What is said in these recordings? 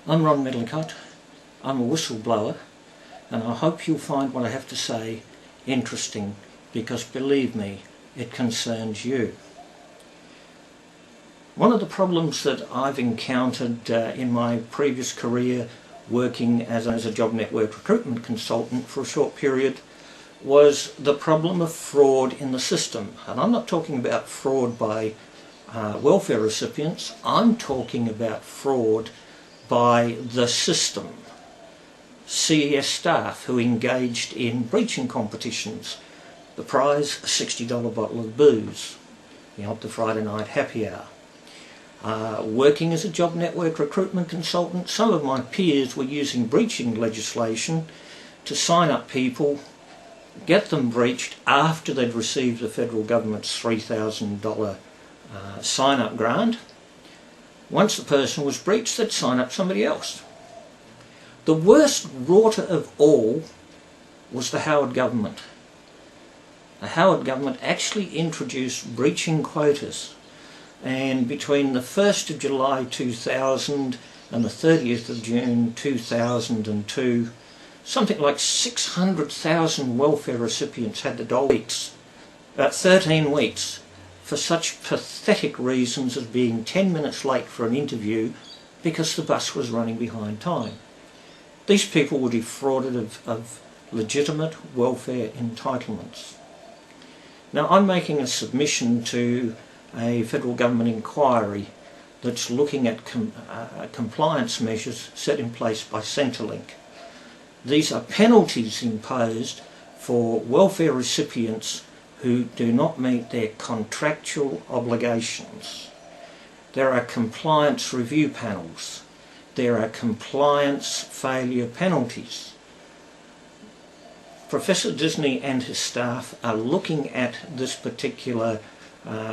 I'm Ron Medlicott. I'm a whistleblower, and I hope you'll find what I have to say interesting, because believe me, it concerns you. One of the problems that I've encountered in my previous career working as a job network recruitment consultant for a short period was the problem of fraud in the system. And I'm not talking about fraud by welfare recipients, I'm talking about fraud by the system. CES staff who engaged in breaching competitions. The prize, a $60 bottle of booze, the Friday night happy hour. Working as a job network recruitment consultant, some of my peers were using breaching legislation to sign up people, get them breached after they'd received the federal government's $3,000 sign-up grant. Once the person was breached, they'd sign up somebody else. The worst rorter of all was the Howard government. The Howard government actually introduced breaching quotas, and between the 1st of July 2000 and the 30th of June 2002, something like 600,000 welfare recipients had the dole weeks, about 13 weeks, for such pathetic reasons as being 10 minutes late for an interview because the bus was running behind time. These people were defrauded of legitimate welfare entitlements. Now, I'm making a submission to a federal government inquiry that's looking at compliance measures set in place by Centrelink. These are penalties imposed for welfare recipients who do not meet their contractual obligations. There are compliance review panels. There are compliance failure penalties. Professor Disney and his staff are looking at this particular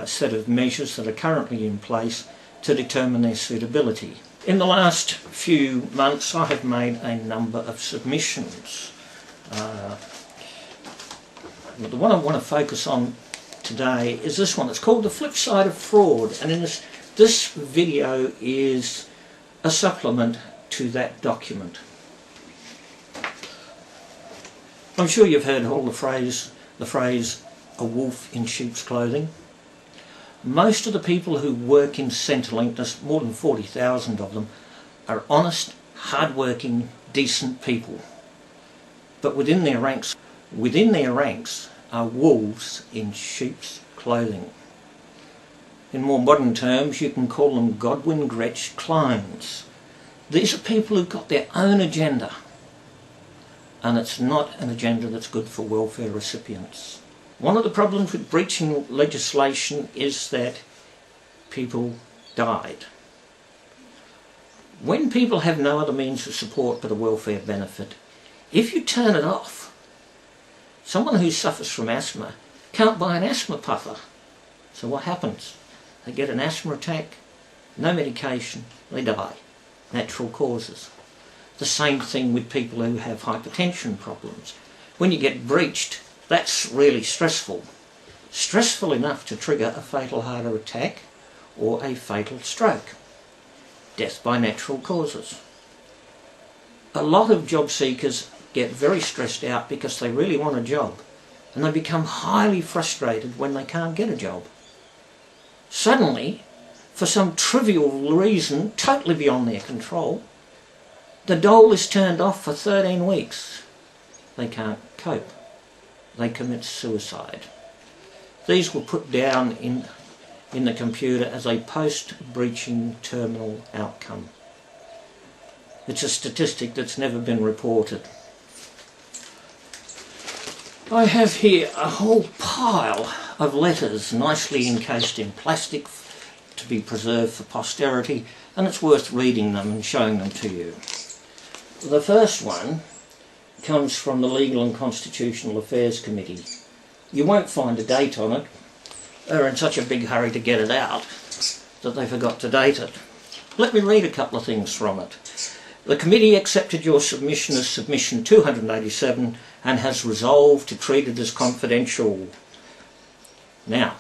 set of measures that are currently in place to determine their suitability. In the last few months I have made a number of submissions. The one I want to focus on today is this one. It's called The Flip Side of Fraud, and in this video is a supplement to that document. I'm sure you've heard all the phrase a wolf in sheep's clothing. Most of the people who work in Centrelink, there's more than 40,000 of them, are honest, hard-working, decent people. But within their ranks are wolves in sheep's clothing. In more modern terms, you can call them Godwin Gretsch clones. These are people who've got their own agenda, and it's not an agenda that's good for welfare recipients. One of the problems with breaching legislation is that people died. When people have no other means of support but a welfare benefit, if you turn it off, someone who suffers from asthma can't buy an asthma puffer. So what happens? They get an asthma attack, no medication, they die. Natural causes. The same thing with people who have hypertension problems. When you get breached, that's really stressful. Stressful enough to trigger a fatal heart attack or a fatal stroke. Death by natural causes. A lot of job seekers get very stressed out because they really want a job, and they become highly frustrated when they can't get a job. Suddenly, for some trivial reason totally beyond their control, the dole is turned off for 13 weeks. They can't cope. They commit suicide. These were put down in the computer as a post-breaching terminal outcome. It's a statistic that's never been reported. I have here a whole pile of letters nicely encased in plastic to be preserved for posterity, and it's worth reading them and showing them to you. The first one comes from the Legal and Constitutional Affairs Committee. You won't find a date on it. They're in such a big hurry to get it out that they forgot to date it. Let me read a couple of things from it. The committee accepted your submission as submission 287 and has resolved to treat it as confidential. Now,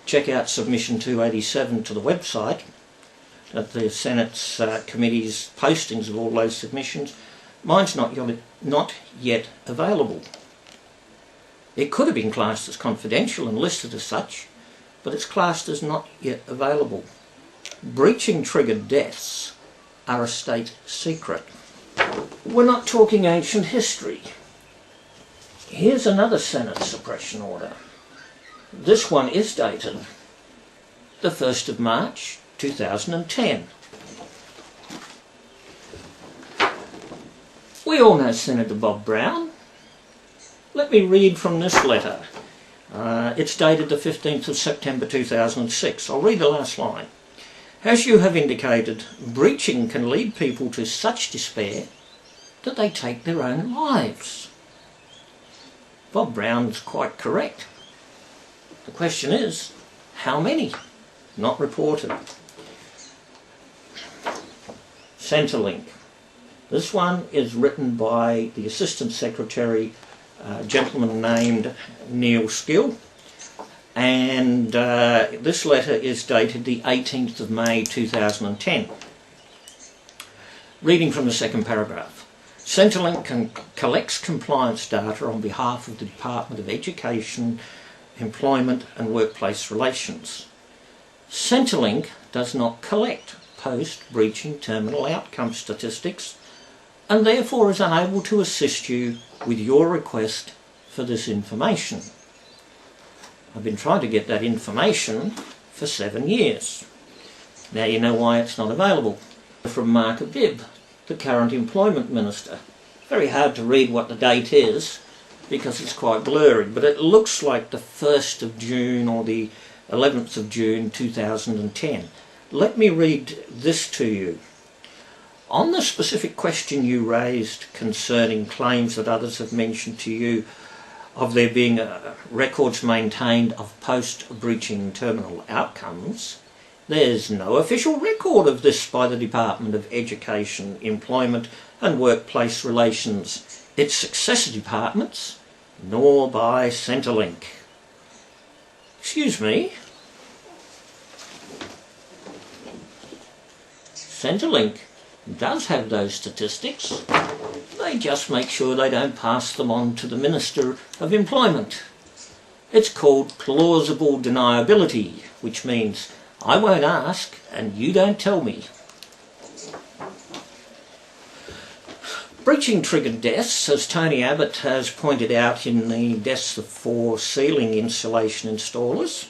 check out submission 287 to the website. at the Senate's committee's postings of all those submissions. Mine's not yet available. It could have been classed as confidential and listed as such, but it's classed as not yet available. Breaching triggered deaths are a state secret. We're not talking ancient history. Here's another Senate suppression order. This one is dated the 1st of March 2010. We all know Senator Bob Brown. Let me read from this letter. It's dated the 15th of September 2006. I'll read the last line. As you have indicated, breaching can lead people to such despair that they take their own lives. Bob Brown's quite correct. The question is, how many? Not reported. Centrelink. This one is written by the Assistant Secretary, a gentleman named Neil Skill, and this letter is dated the 18th of May 2010. Reading from the second paragraph. Centrelink collects compliance data on behalf of the Department of Education, Employment and Workplace Relations. Centrelink does not collect post-breaching terminal outcome statistics and therefore is unable to assist you with your request for this information. I've been trying to get that information for 7 years. Now you know why it's not available. From Mark Abib, the current Employment Minister. Very hard to read what the date is because it's quite blurry, but it looks like the 1st of June or the 11th of June 2010. Let me read this to you. On the specific question you raised concerning claims that others have mentioned to you of there being records maintained of post-breaching terminal outcomes, there's no official record of this by the Department of Education, Employment and Workplace Relations, its successor departments, nor by Centrelink. Excuse me? Centrelink does have those statistics. They just make sure they don't pass them on to the Minister of Employment. It's called plausible deniability, which means I won't ask and you don't tell me. Breaching triggered deaths, as Tony Abbott has pointed out in the deaths of 4 ceiling insulation installers,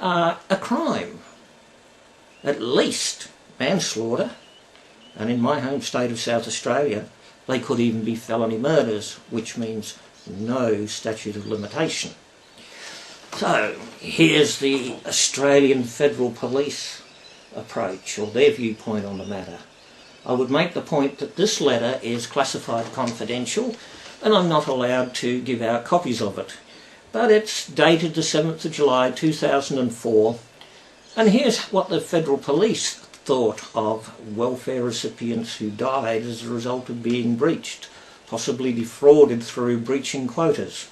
are a crime. At least manslaughter, and in my home state of South Australia they could even be felony murders, which means no statute of limitation. So here's the Australian Federal Police approach, or their viewpoint on the matter. I would make the point that this letter is classified confidential and I'm not allowed to give out copies of it. But it's dated the 7th of July 2004, and here's what the Federal Police thought of welfare recipients who died as a result of being breached, possibly defrauded through breaching quotas.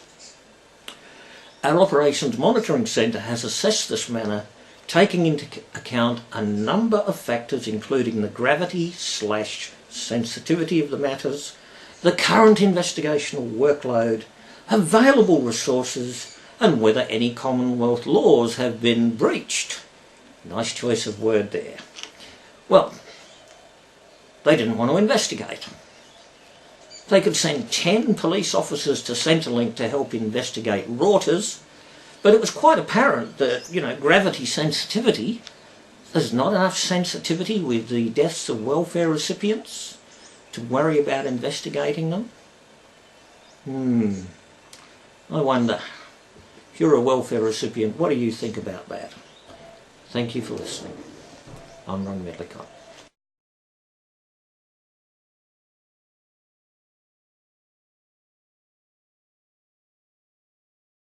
Our Operations Monitoring Centre has assessed this matter, taking into account a number of factors including the gravity/sensitivity of the matters, the current investigational workload, available resources, and whether any Commonwealth laws have been breached. Nice choice of word there. Well, they didn't want to investigate. They could send 10 police officers to Centrelink to help investigate Reuters, but it was quite apparent that, gravity sensitivity, there's not enough sensitivity with the deaths of welfare recipients to worry about investigating them. I wonder, if you're a welfare recipient, what do you think about that? Thank you for listening. I'm Ron Medlicott.